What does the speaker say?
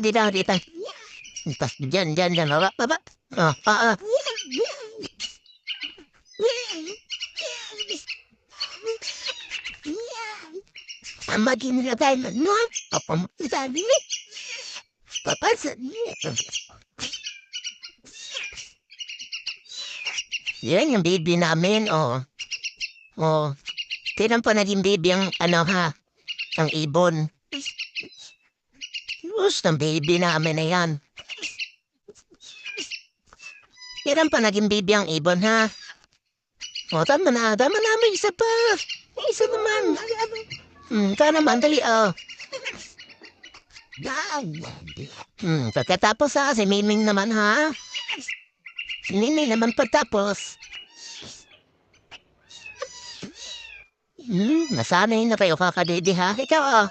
dito, dito. Diyan, baba. Oh, ah. Maging na tayo, no? Apa, sabi ni, papa, yan yung baby namin, oh. Oh, tinan pa naging baby ang, ha, ang ibon. Gusto ng baby namin na yan. Tinan pa naging baby ang ibon, ha? Oh, tama na, may isa pa. May isa naman. Ka naman, dali, oh. Pagkatapos si Miming naman, ha? Si Miming naman pagtapos. Nasanay na kayo kakadidi, ha? Ikaw, oh.